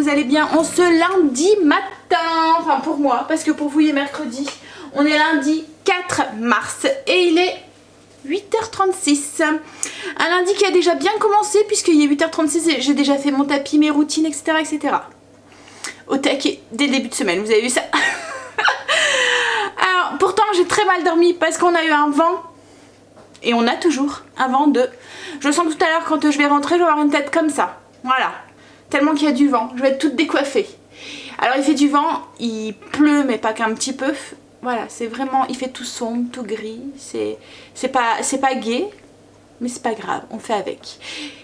vous allez bien en ce lundi matin. Enfin pour moi, parce que pour vous il est mercredi. On est lundi 4 mars et il est 8h36. Un lundi qui a déjà bien commencé puisqu'il est 8h36 et j'ai déjà fait mon tapis, mes routines, etc. etc. Au taquet dès le début de semaine, vous avez vu ça. Alors pourtant j'ai très mal dormi parce qu'on a eu un vent. Et on a toujours un vent de... Je sens que tout à l'heure quand je vais rentrer je vais avoir une tête comme ça. Voilà. Tellement qu'il y a du vent. Je vais être toute décoiffée. Alors il fait du vent, il pleut mais pas qu'un petit peu. Voilà, c'est vraiment... Il fait tout sombre, tout gris. C'est pas gai. Mais c'est pas grave, on fait avec.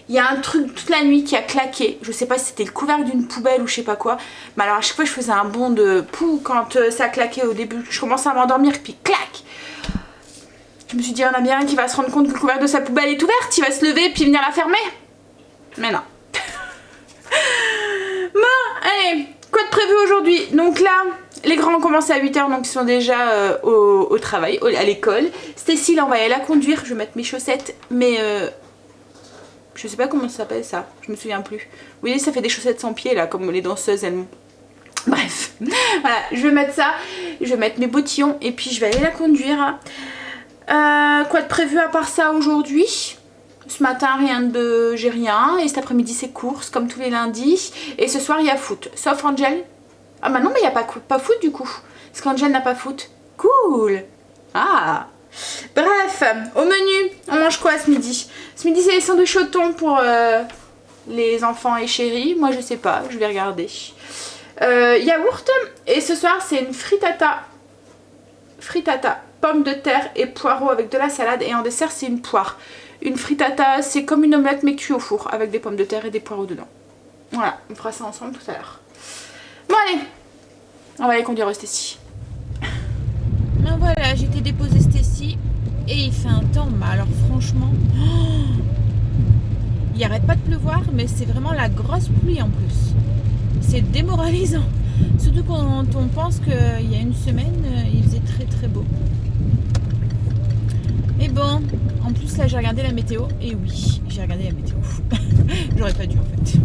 Il y a un truc toute la nuit qui a claqué. Je sais pas si c'était le couvercle d'une poubelle ou je sais pas quoi. Mais alors à chaque fois je faisais un bond de pou quand ça claquait au début. Je commençais à m'endormir puis clac. Je me suis dit, on a bien un qui va se rendre compte que le couvercle de sa poubelle est ouverte, il va se lever puis venir la fermer. Mais non. Bon, allez, quoi de prévu aujourd'hui? Donc là, les grands ont commencé à 8h, donc ils sont déjà au travail, à l'école. Stacy, là, on va aller la conduire. Je vais mettre mes chaussettes, mais je sais pas comment ça s'appelle ça, je me souviens plus. Vous voyez, ça fait des chaussettes sans pied, là, comme les danseuses, elles. Bref, voilà, je vais mettre ça, je vais mettre mes bottillons et puis je vais aller la conduire. Quoi de prévu à part ça aujourd'hui? Ce matin rien de... j'ai rien. Et cet après-midi c'est course comme tous les lundis. Et ce soir il y a foot. Sauf Angel. Ah bah non mais il n'y a pas foot du coup. Parce qu'Angel n'a pas foot. Cool. Ah. Bref, au menu, on mange quoi ce midi? Ce midi c'est les sandwichs au thon pour les enfants et chéris. Moi je sais pas, je vais regarder. Yaourt. Et ce soir c'est une frittata. Pommes de terre et poireaux avec de la salade. Et en dessert c'est une poire. Une frittata c'est comme une omelette mais cuite au four avec des pommes de terre et des poireaux dedans. Voilà, on fera ça ensemble tout à l'heure. Bon allez, on va aller conduire Stacy. Ben voilà, j'ai été déposer Stacy et il fait un temps, mais alors franchement, il arrête pas de pleuvoir mais c'est vraiment la grosse pluie en plus. C'est démoralisant. Surtout quand on pense qu'il y a une semaine, il faisait très très beau. Mais bon, en plus là j'ai regardé la météo. Et oui, j'ai regardé la météo. J'aurais pas dû en fait.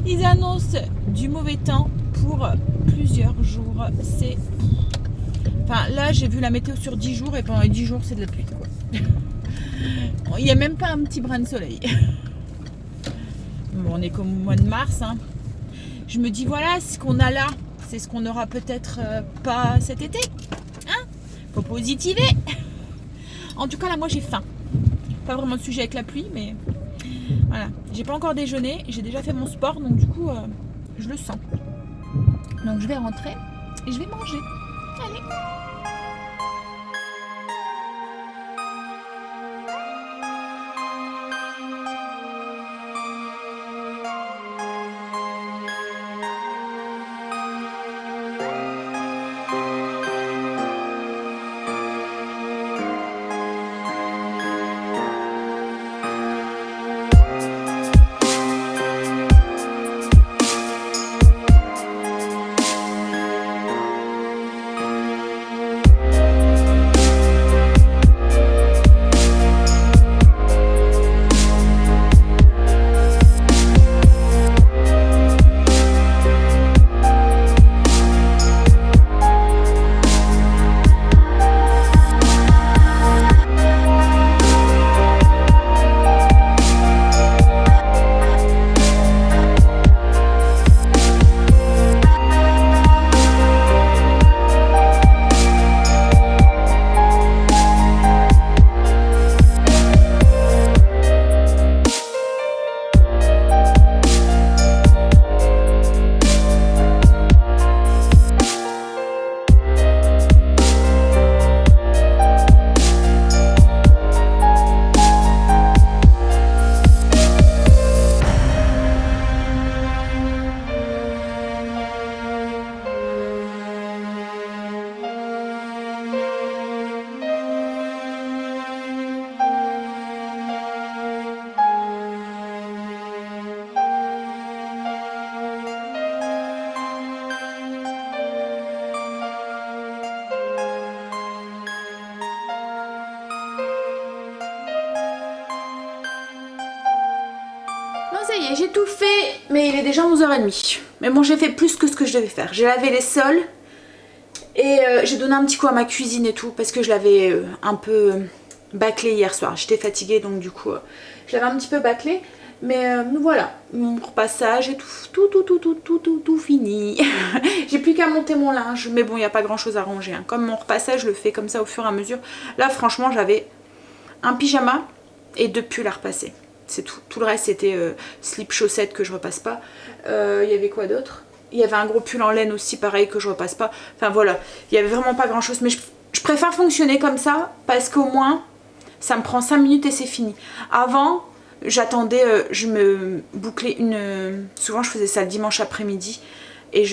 Ils annoncent du mauvais temps pour plusieurs jours. C'est... Enfin là j'ai vu la météo sur 10 jours et pendant les 10 jours c'est de la pluie quoi. Il n'y a même pas un petit brin de soleil. Bon, on est comme au mois de mars hein. Je me dis voilà, ce qu'on a là, c'est ce qu'on aura peut-être pas cet été. Hein? Faut positiver. En tout cas là moi j'ai faim. Pas vraiment de sujet avec la pluie mais voilà. J'ai pas encore déjeuné, j'ai déjà fait mon sport donc du coup je le sens. Donc je vais rentrer et je vais manger. Allez. y est, j'ai tout fait, mais il est déjà 11h30. Mais bon, j'ai fait plus que ce que je devais faire. J'ai lavé les sols et j'ai donné un petit coup à ma cuisine et tout parce que je l'avais un peu bâclé hier soir. J'étais fatiguée donc du coup, je l'avais un petit peu bâclé. Mais voilà, mon repassage est tout fini. J'ai plus qu'à monter mon linge, mais bon, il n'y a pas grand chose à ranger. Hein. Comme mon repassage, je le fais comme ça au fur et à mesure. Là, franchement, j'avais un pyjama et 2 pulls à repasser. C'est tout. Tout le reste, c'était slip chaussettes que je repasse pas. Il y avait quoi d'autre? Il y avait un gros pull en laine aussi, pareil, que je repasse pas. Enfin voilà, il y avait vraiment pas grand chose. Mais je préfère fonctionner comme ça parce qu'au moins, ça me prend 5 minutes et c'est fini. Avant... J'attendais, je me bouclais souvent je faisais ça le dimanche après-midi et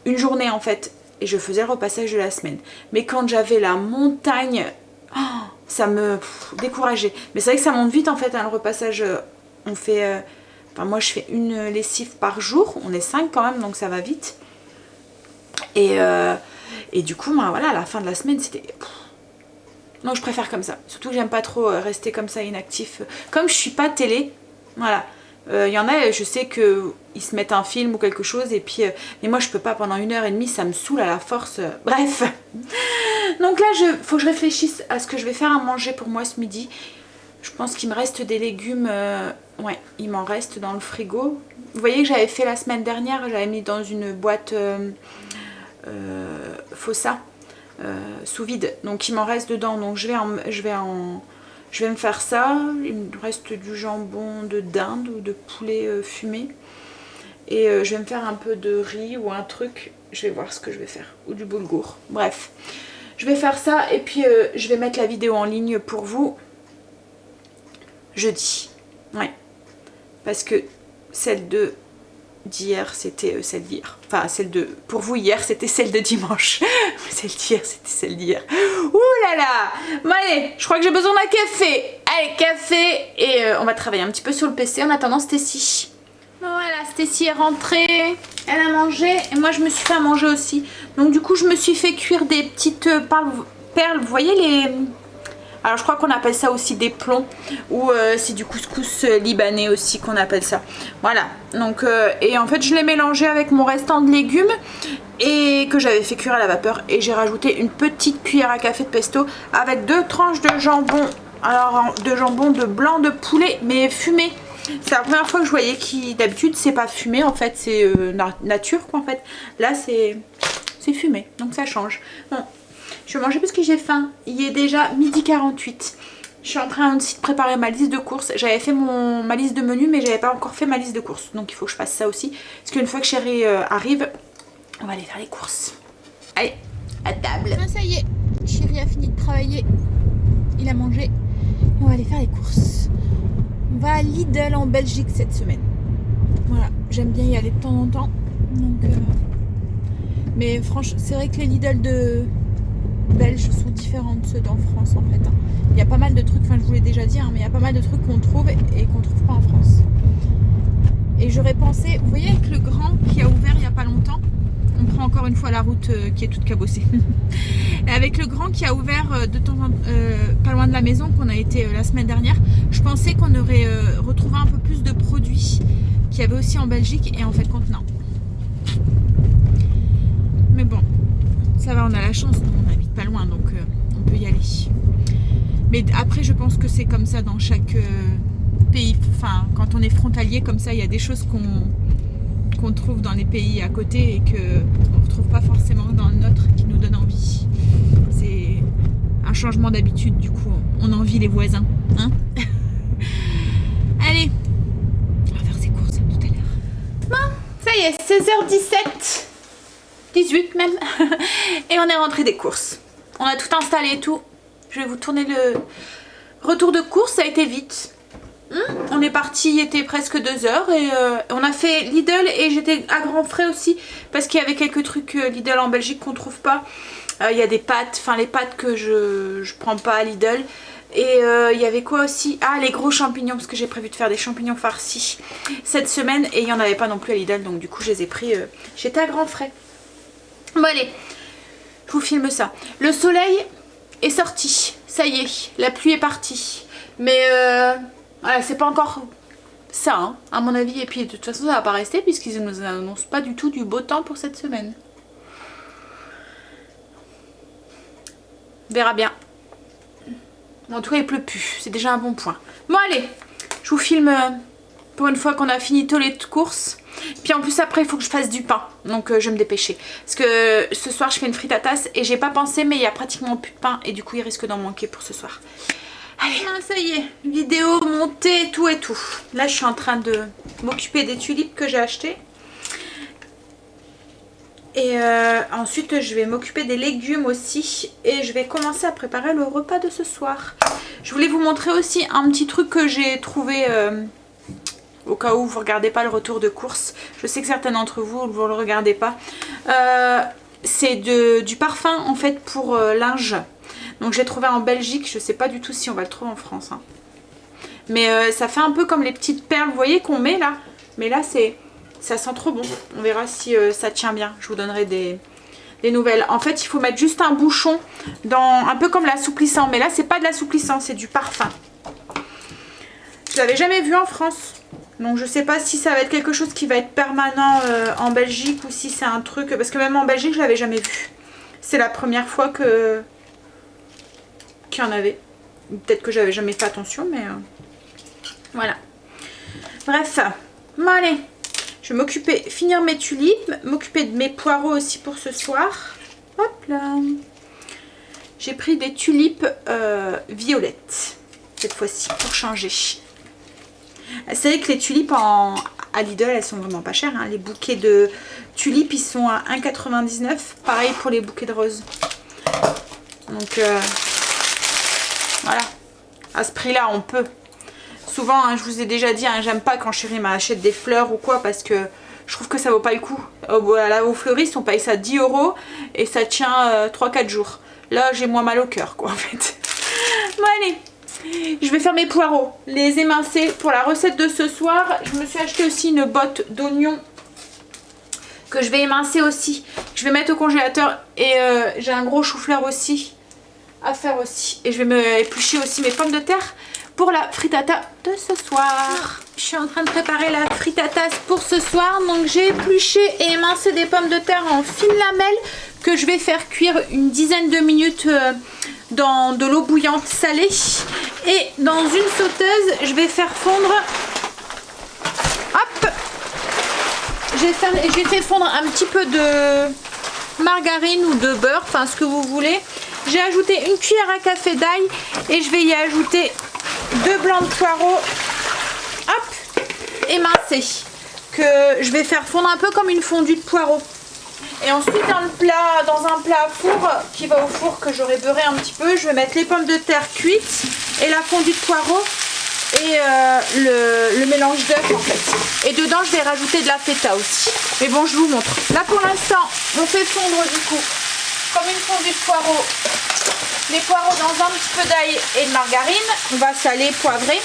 une journée en fait et je faisais le repassage de la semaine. Mais quand j'avais la montagne, oh, ça me décourageait. Mais c'est vrai que ça monte vite en fait, hein, le repassage. On fait, enfin moi je fais une lessive par jour, on est 5 quand même donc ça va vite. Et du coup, ben, voilà, à la fin de la semaine c'était... Donc je préfère comme ça. Surtout que j'aime pas trop rester comme ça inactif. Comme je suis pas télé, voilà. Il y en a, je sais qu'ils se mettent un film ou quelque chose et puis... mais moi je peux pas pendant 1h30, ça me saoule à la force. Bref. Donc là, faut que je réfléchisse à ce que je vais faire à manger pour moi ce midi. Je pense qu'il me reste des légumes. Ouais, il m'en reste dans le frigo. Vous voyez que j'avais fait la semaine dernière, j'avais mis dans une boîte Fossa. Sous vide, donc il m'en reste dedans, donc je vais me faire ça. Il me reste du jambon de dinde ou de poulet fumé et je vais me faire un peu de riz ou un truc, je vais voir ce que je vais faire, ou du boulgour, bref je vais faire ça et puis je vais mettre la vidéo en ligne pour vous jeudi, ouais, parce que celle d'hier c'était celle d'hier, enfin celle de pour vous hier c'était celle de dimanche. Celle d'hier c'était celle d'hier. Ouh là là. Bon allez, je crois que j'ai besoin d'un café. Allez, café et on va travailler un petit peu sur le PC en attendant Stécie. Voilà, Stécie est rentrée, elle a mangé et moi je me suis fait à manger aussi. Donc du coup je me suis fait cuire des petites perles, vous voyez les... Alors je crois qu'on appelle ça aussi des plombs ou c'est du couscous libanais aussi qu'on appelle ça. Voilà, donc et en fait je l'ai mélangé avec mon restant de légumes et que j'avais fait cuire à la vapeur et j'ai rajouté une petite cuillère à café de pesto avec 2 tranches de jambon. Alors de jambon de blanc de poulet mais fumé. C'est la première fois que je voyais qui d'habitude c'est pas fumé en fait, c'est nature quoi en fait. Là c'est fumé donc ça change. Bon. Je vais manger parce que j'ai faim. Il est déjà 12h48. Je suis en train aussi de préparer ma liste de courses. J'avais fait ma liste de menus mais j'avais pas encore fait ma liste de courses. Donc il faut que je fasse ça aussi. Parce qu'une fois que Chérie arrive, on va aller faire les courses. Allez, à table. Ah, ça y est, Chérie a fini de travailler. Il a mangé. On va aller faire les courses. On va à Lidl en Belgique cette semaine. Voilà, j'aime bien y aller de temps en temps. Donc, mais franchement, c'est vrai que les Lidl de... belges sont différents de ceux d'en France en fait. Il y a pas mal de trucs, enfin je vous l'ai déjà dit, hein, mais il y a pas mal de trucs qu'on trouve et qu'on trouve pas en France. Et j'aurais pensé, vous voyez avec le grand qui a ouvert il y a pas longtemps, on prend encore une fois la route qui est toute cabossée. Et avec le grand qui a ouvert de temps en pas loin de la maison, qu'on a été la semaine dernière, je pensais qu'on aurait retrouvé un peu plus de produits qu'il y avait aussi en Belgique et en fait compte non. Mais bon, ça va, on a la chance, nous, on habite pas loin donc on peut y aller. Mais après je pense que c'est comme ça dans chaque pays, enfin quand on est frontalier comme ça, il y a des choses qu'on trouve dans les pays à côté et qu'on ne retrouve pas forcément dans le nôtre qui nous donne envie. C'est un changement d'habitude, du coup on envie les voisins, hein. Allez, on va faire ses courses tout à l'heure. Bon, ça y est, 16h17. 18 même. Et on est rentré des courses. On a tout installé et tout. Je vais vous tourner le retour de course. Ça a été vite. On est parti, il était presque 2 heures. Et on a fait Lidl et j'étais à grands frais aussi. Parce qu'il y avait quelques trucs Lidl en Belgique qu'on trouve pas. Il y a des pâtes. Enfin les pâtes que je prends pas à Lidl. Et il y avait quoi aussi? Ah, les gros champignons, parce que j'ai prévu de faire des champignons farcis cette semaine. Et il n'y en avait pas non plus à Lidl. Donc du coup je les ai pris. J'étais à grands frais. Bon allez, je vous filme ça. Le soleil est sorti, ça y est, la pluie est partie. Mais voilà, c'est pas encore ça, hein, à mon avis. Et puis de toute façon, ça va pas rester puisqu'ils ne nous annoncent pas du tout du beau temps pour cette semaine. On verra bien. En tout cas, il pleut plus. C'est déjà un bon point. Bon, allez, je vous filme pour une fois qu'on a fini tous les courses. Puis en plus, après, il faut que je fasse du pain. Donc, je vais me dépêcher. Parce que ce soir, je fais une frittatas et j'ai pas pensé, mais il y a pratiquement plus de pain. Et du coup, il risque d'en manquer pour ce soir. Allez, ça y est, vidéo montée, tout et tout. Là, je suis en train de m'occuper des tulipes que j'ai achetées. Et ensuite, je vais m'occuper des légumes aussi. Et je vais commencer à préparer le repas de ce soir. Je voulais vous montrer aussi un petit truc que j'ai trouvé au cas où vous ne regardez pas le retour de course. Je sais que certains d'entre vous ne le regardez pas. C'est du parfum en fait pour linge. Donc j'ai trouvé en Belgique. Je ne sais pas du tout si on va le trouver en France. Hein. Mais ça fait un peu comme les petites perles, vous voyez, qu'on met là. Mais là, ça sent trop bon. On verra si ça tient bien. Je vous donnerai des nouvelles. En fait, il faut mettre juste un bouchon dans un peu comme l'assouplissant. Mais là, c'est pas de l'assouplissant, c'est du parfum. Je l'avais jamais vu en France. Donc je sais pas si ça va être quelque chose qui va être permanent en Belgique ou si c'est un truc... Parce que même en Belgique, je l'avais jamais vu. C'est la première fois qu'il y en avait. Peut-être que j'avais jamais fait attention, mais... Voilà. Bref. Bon, allez. Je vais m'occuper, finir mes tulipes, m'occuper de mes poireaux aussi pour ce soir. Hop là. J'ai pris des tulipes violettes, cette fois-ci, pour changer. Vous savez que les tulipes à Lidl, elles sont vraiment pas chères. Hein. Les bouquets de tulipes, ils sont à 1,99 €. Pareil pour les bouquets de roses. Donc, voilà. À ce prix-là, on peut. Souvent, hein, je vous ai déjà dit, hein, j'aime pas quand chérie m'achète des fleurs ou quoi parce que je trouve que ça vaut pas le coup. Au fleuriste, on paye ça 10 € et ça tient 3-4 jours. Là, j'ai moins mal au cœur, quoi, en fait. Bon, allez. Je vais faire mes poireaux, les émincer pour la recette de ce soir. Je me suis acheté aussi une botte d'oignons que je vais émincer aussi. Je vais mettre au congélateur et j'ai un gros chou-fleur aussi à faire aussi. Et je vais me éplucher aussi mes pommes de terre pour la frittata de ce soir. Je suis en train de préparer la frittatas pour ce soir. Donc j'ai épluché et émincé des pommes de terre en fines lamelles que je vais faire cuire une dizaine de minutes dans de l'eau bouillante salée. Et dans une sauteuse, je vais faire fondre... Hop! J'ai fait fondre un petit peu de margarine ou de beurre, enfin ce que vous voulez. J'ai ajouté une cuillère à café d'ail et je vais y ajouter 2 blancs de poireaux, hop, émincés, que je vais faire fondre un peu comme une fondue de poireaux. Et ensuite dans un plat à four qui va au four que j'aurai beurré un petit peu, je vais mettre les pommes de terre cuites et la fondue de poireaux et le mélange d'œufs en fait. Et dedans je vais rajouter de la feta aussi. Mais bon, je vous montre. Là pour l'instant, on fait fondre du coup comme une fondue de poireaux. Les poireaux dans un petit peu d'ail et de margarine. On va saler, poivrer.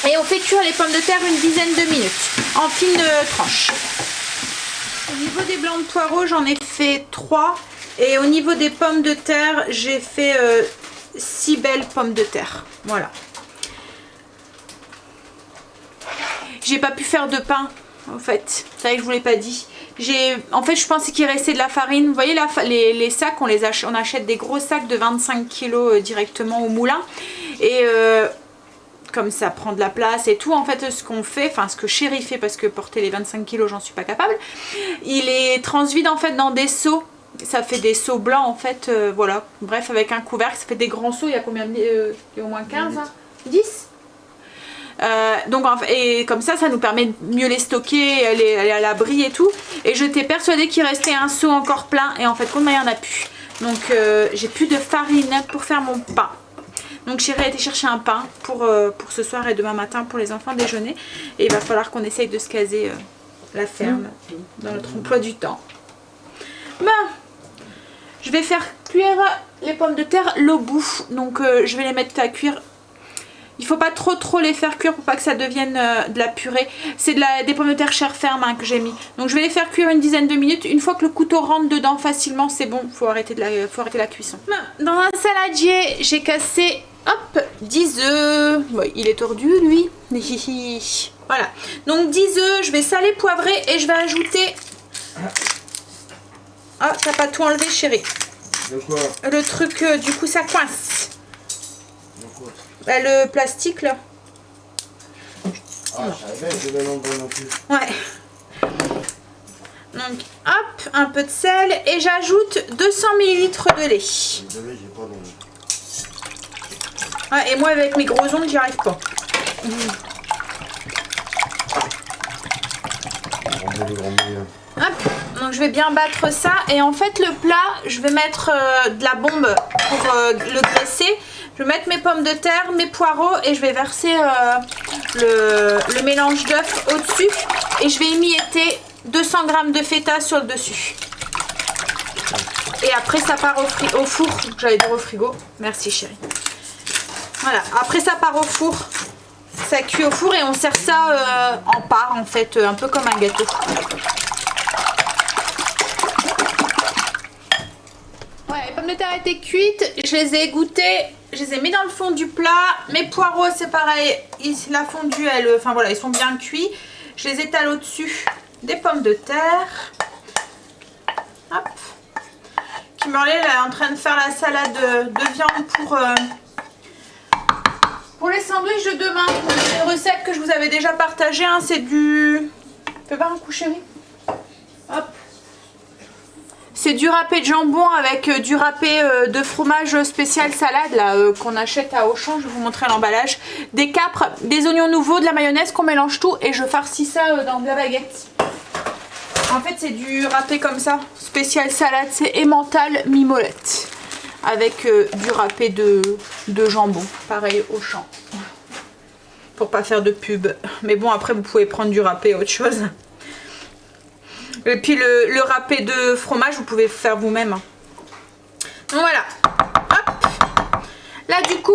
Et on fait cuire les pommes de terre une dizaine de minutes en fines tranches. Au niveau des blancs de poireaux, j'en ai fait 3. Et au niveau des pommes de terre, j'ai fait 6 belles pommes de terre. Voilà. J'ai pas pu faire de pain, en fait. C'est vrai que je vous l'ai pas dit. En fait, je pensais qu'il restait de la farine. Vous voyez, les sacs, on achète des gros sacs de 25 kg directement au moulin. Et comme ça prend de la place et tout, en fait, ce qu'on fait, enfin, ce que chérie fait, parce que porter les 25 kg, j'en suis pas capable, il les transvide, en fait, dans des seaux. Ça fait des seaux blancs, en fait, voilà. Bref, avec un couvercle, ça fait des grands seaux. Il y a combien de... il y a au moins 15, hein, 10 donc et comme ça nous permet de mieux les stocker, aller à l'abri et tout. Et j'étais persuadée qu'il restait un seau encore plein et en fait il n'y en a plus. Donc j'ai plus de farine pour faire mon pain. Donc j'irai aller chercher un pain pour ce soir et demain matin pour les enfants déjeuner. Et il va falloir qu'on essaye de se caser la ferme dans notre emploi du temps. Ben, je vais faire cuire les pommes de terre l'au bout. Donc je vais les mettre à cuire. Il ne faut pas trop les faire cuire pour pas que ça devienne de la purée. C'est des pommes de terre chair ferme hein, que j'ai mis. Donc je vais les faire cuire une dizaine de minutes. Une fois que le couteau rentre dedans facilement, c'est bon. Faut arrêter la cuisson. Dans un saladier, j'ai cassé 10 œufs. Ouais, il est tordu lui. Voilà. Donc 10 œufs, je vais saler, poivrer et je vais ajouter... Ah, t'as pas tout enlevé, chérie. De quoi? Le truc, du coup, ça coince. De quoi? Bah, le plastique, là. Ah, je savais, je vais l'enlever non plus. Ouais. Donc, hop, un peu de sel et j'ajoute 200 ml de lait. Désolé, j'ai pas d'ongles. Ouais, et moi, avec mes gros ongles, j'y arrive pas. Hop, donc je vais bien battre ça et en fait le plat je vais mettre de la bombe pour le graisser. Je vais mettre mes pommes de terre, mes poireaux et je vais verser le mélange d'œufs au dessus et je vais émietter 200 g de feta sur le dessus. Et après ça part au four, j'allais dire au frigo, merci chérie. Voilà, après ça part au four. Ça cuit au four et on sert ça en part en fait, un peu comme un gâteau. Ouais, les pommes de terre étaient cuites, je les ai égouttées, je les ai mis dans le fond du plat. Mes poireaux c'est pareil, la fondue, enfin voilà, ils sont bien cuits. Je les étale au-dessus des pommes de terre. Hop. Kimberly elle est en train de faire la salade de viande pour les sandwichs de demain. C'est une recette que je vous avais déjà partagée, hein, c'est du... Fais pas un coup chérie. Hop. C'est du râpé de jambon avec du râpé de fromage spécial salade là qu'on achète à Auchan. Je vais vous montrer l'emballage. Des capres, des oignons nouveaux, de la mayonnaise qu'on mélange tout et je farcis ça dans de la baguette. En fait c'est du râpé comme ça, spécial salade, c'est emmental mimolette. Avec du râpé de jambon, pareil au champ. Pour pas faire de pub. Mais bon, après vous pouvez prendre du râpé autre chose. Et puis le râpé de fromage, vous pouvez faire vous-même. Donc voilà. Hop. Là du coup,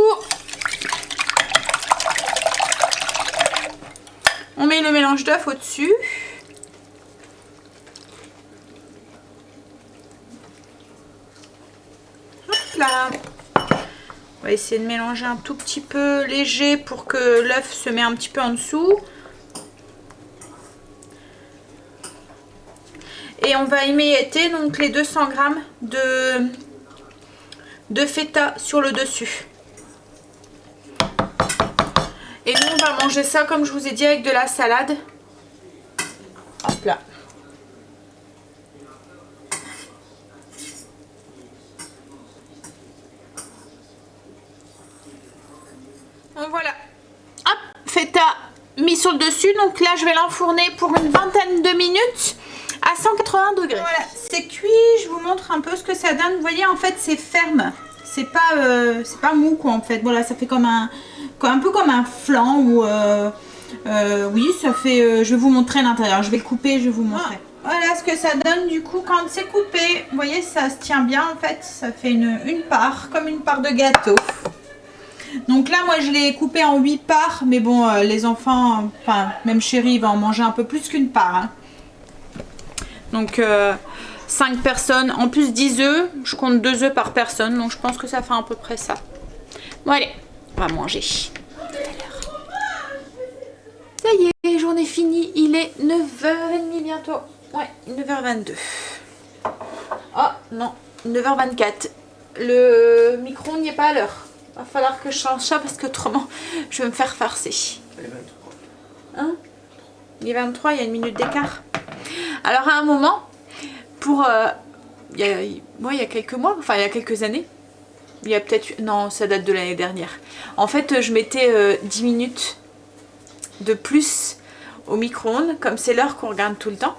on met le mélange d'œufs au-dessus. Là. On va essayer de mélanger un tout petit peu léger pour que l'œuf se met un petit peu en dessous. Et on va émietter donc les 200 g de feta sur le dessus. Et nous on va manger ça comme je vous ai dit avec de la salade. Hop là. Donc voilà, hop, feta mis sur le dessus. Donc là je vais l'enfourner pour une vingtaine de minutes à 180 degrés. Voilà, c'est cuit, je vous montre un peu ce que ça donne. Vous voyez en fait c'est ferme, c'est pas mou quoi en fait. Voilà, ça fait comme un peu comme un flan ou oui ça fait, je vais vous montrer l'intérieur, je vais le couper, je vais vous montrer. Voilà ce que ça donne du coup quand c'est coupé. Vous voyez ça se tient bien en fait, ça fait une part, comme une part de gâteau. Donc là moi je l'ai coupé en 8 parts, mais bon les enfants, enfin même chérie va en manger un peu plus qu'une part. Hein. Donc 5 personnes, en plus 10 œufs, je compte 2 œufs par personne, donc je pense que ça fait à peu près ça. Bon allez, on va manger. Ça y est, journée finie, il est 9h30 bientôt. Ouais, 9h22. Oh non, 9h24. Le micro-ondes n'y est pas à l'heure. Va falloir que je change ça parce que autrement je vais me faire farcer. Il est 23. Hein? Il est 23, il y a une minute d'écart. Alors à un moment, il y a quelques mois, enfin il y a quelques années, il y a peut-être, non ça date de l'année dernière. En fait je mettais 10 minutes de plus au micro-ondes, comme c'est l'heure qu'on regarde tout le temps.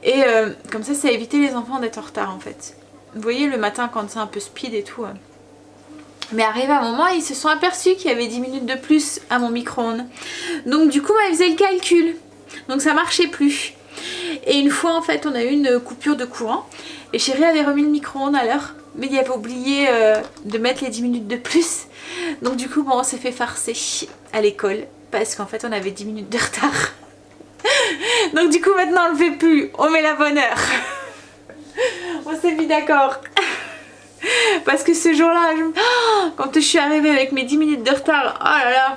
Et comme ça évitait les enfants d'être en retard en fait. Vous voyez le matin quand c'est un peu speed et tout. Mais arrivé à un moment, ils se sont aperçus qu'il y avait 10 minutes de plus à mon micro-ondes. Donc du coup, ils faisaient le calcul. Donc ça marchait plus. Et une fois, en fait, on a eu une coupure de courant. Et chérie avait remis le micro-ondes à l'heure. Mais il avait oublié de mettre les 10 minutes de plus. Donc du coup, bon, on s'est fait farcer à l'école. Parce qu'en fait, on avait 10 minutes de retard. Donc du coup, maintenant, on le fait plus. On met la bonne heure. On s'est mis d'accord. Parce que ce jour-là, quand je suis arrivée avec mes 10 minutes de retard, oh là là.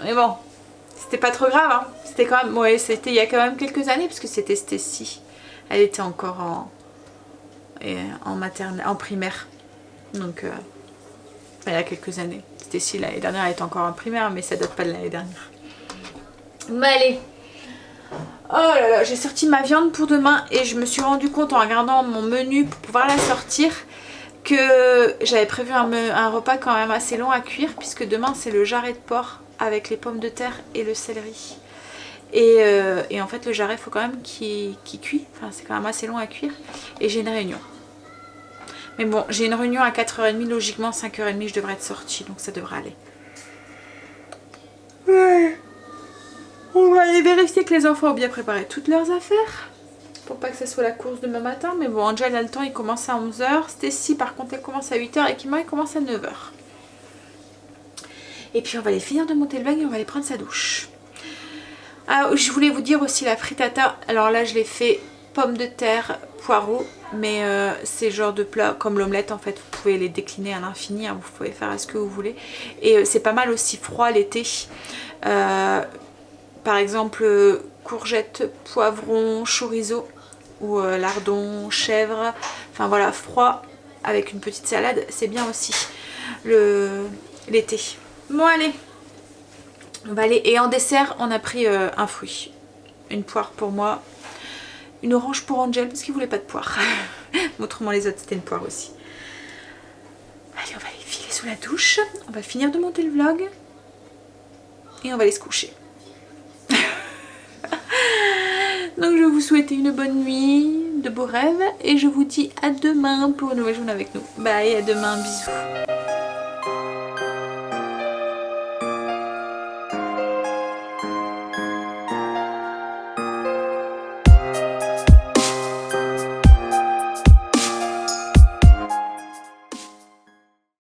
Mais bon, C'était pas trop grave, hein. C'était quand même, ouais, c'était il y a quand même quelques années parce que c'était Stécie. Elle était encore en maternelle, en primaire. Donc, il y a quelques années. Stécie, l'année dernière, elle était encore en primaire, mais ça date pas de l'année dernière. Mais allez. Oh là là, j'ai sorti ma viande pour demain et je me suis rendu compte en regardant mon menu pour pouvoir la sortir que j'avais prévu un repas quand même assez long à cuire puisque demain c'est le jarret de porc avec les pommes de terre et le céleri. Et en fait le jarret il faut quand même qu'il cuit, enfin c'est quand même assez long à cuire et j'ai une réunion. Mais bon, j'ai une réunion à 4h30, logiquement 5h30 je devrais être sortie donc ça devrait aller. Ouais. On va aller vérifier que les enfants ont bien préparé toutes leurs affaires pour pas que ça soit la course demain matin. Mais bon, Angel a le temps, il commence à 11h. Stacy par contre elle commence à 8h et Kimon il commence à 9h. Et puis on va aller finir de monter le vlog et on va aller prendre sa douche. Ah, je voulais vous dire aussi la frittata. Alors là je l'ai fait pommes de terre, poireaux. Mais c'est genre de plat comme l'omelette en fait. Vous pouvez les décliner à l'infini, hein, vous pouvez faire ce que vous voulez. Et c'est pas mal aussi froid l'été. Par exemple courgettes, poivrons, chorizo ou lardons, chèvre. Enfin voilà, froid avec une petite salade, c'est bien aussi l'été. Bon allez, on va aller. Et en dessert, on a pris un fruit. Une poire pour moi, une orange pour Angel parce qu'il voulait pas de poire. Autrement les autres c'était une poire aussi. Allez, on va aller filer sous la douche. On va finir de monter le vlog. Et on va aller se coucher. Donc je vais vous souhaiter une bonne nuit, de beaux rêves et je vous dis à demain pour une nouvelle journée avec nous. Bye, à demain, bisous.